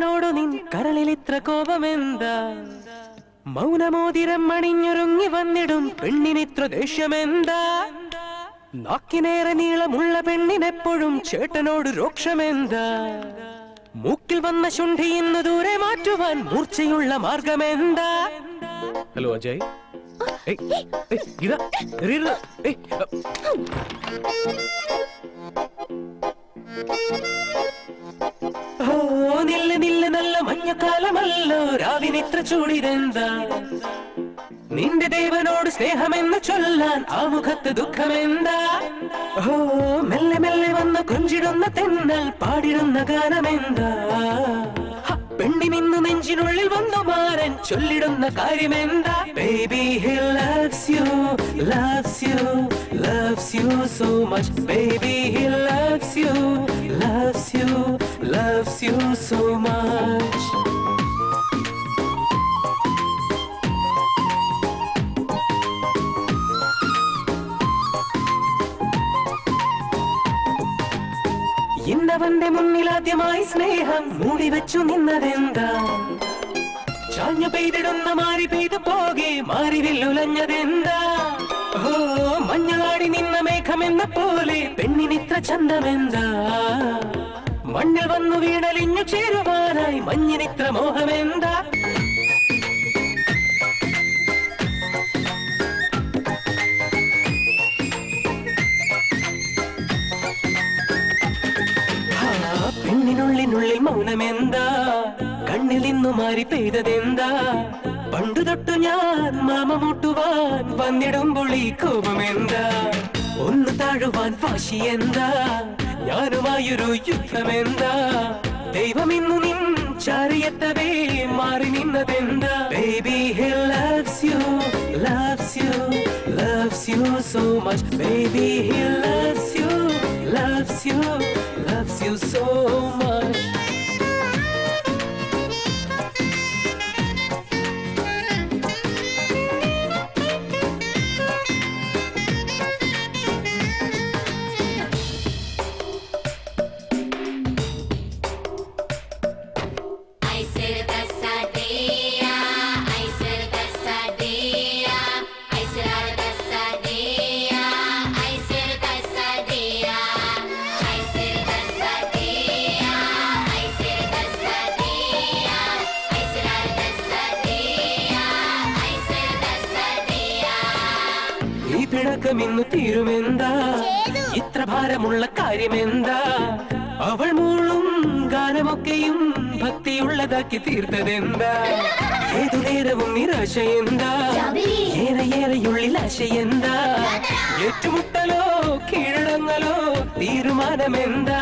കാറ്റിനോടു നിൻ കരളിലിത്ര കോപമെന്താ മൗനമോതിരം അണിഞ്ഞൊരുങ്ങി വന്നിടും പെണ്ണിനിത്ര ദേഷ്യമെന്താ നാക്കിനേറെ നീളമുള്ള പെണ്ണിനെപ്പോഴും ചേട്ടനോട് രോക്ഷമെന്താ മൂക്കിൽ വന്ന ശുണ്ഠി ഇന്ന് ദൂരെ മാറ്റുവാൻ മൂർച്ചയുള്ള മാർഗമെന്താ ഹലോ അജയ് ഇതാ ഓ നില്ല നില്ല നല്ല മഞ്ഞക്കാലമല്ലോ രാവിനിത്ര ചൂടിതെന്താ നിന്റെ ദേവനോട് സ്നേഹമെന്ന് ചൊല്ലാൻ ആ മുഖത്ത് ദുഃഖമെന്താ ഓ മെല്ലെ മെല്ലെ വന്ന് കൊഞ്ചിടുന്ന തെന്നൽ പാടിടുന്ന ഗാനമെന്താ പെണ്ണിനിന്ന് നെഞ്ചിനുള്ളിൽ വന്നു മാരൻ ചൊല്ലിടുന്ന കാര്യമെന്താ baby he loves you loves you loves you so much baby he loves you loves you loves you so much ഇന്നവന്റെ മുന്നിലാദ്യമായി സ്നേഹം മൂടി വെച്ചു നിന്നതെന്താ ചാഞ്ഞു പെയ്തിടുന്ന മാറി പെയ്തു പോകെ മാറി വില്ലുലഞ്ഞതെന്താ ഓ മഞ്ഞളാടി നിന്ന മേഘമെന്ന പോലെ പെണ്ണിനിത്ര ചന്തമെന്താ മണ്ണിൽ വന്നു വീണലിഞ്ഞു ചേരുവാനായി മഞ്ഞിനിത്ര മോഹമെന്താ പെണ്ണിനുള്ളിനുള്ളിൽ മൗനമെന്താ കണ്ണിൽ നിന്നു മാറി പെയ്തതെന്താ പണ്ടു തൊട്ടു ഞാൻ മാമ മുട്ടുവാൻ വന്നിടുമ്പോൾ ഈ കോപമെന്താ ഒന്ന് താഴുവാൻ വാശിയെന്താ ഞാനുമായൊരു യുദ്ധമെന്താ ദൈവം ഇന്നു നിൻ ചാരിയെത്തവേ മാറി നിന്നതെന്താ baby he loves you loves you loves you so much baby he loves you loves you loves you so much പിണക്കമിന്നു തീരുമെന്താ ഇത്ര ഭാരമുള്ള കാര്യമെന്താ അവൾ മൂളും ഗാനമൊക്കെയും ഭക്തിയുള്ളതാക്കി തീർത്തതെന്താ ഏതു നേരവും നിരാശയെന്താ ഏറെ ഏറെയുള്ളിൽ ആശയെന്താ ഏറ്റുമുട്ടലോ കീഴടങ്ങലോ തീരുമാനമെന്താ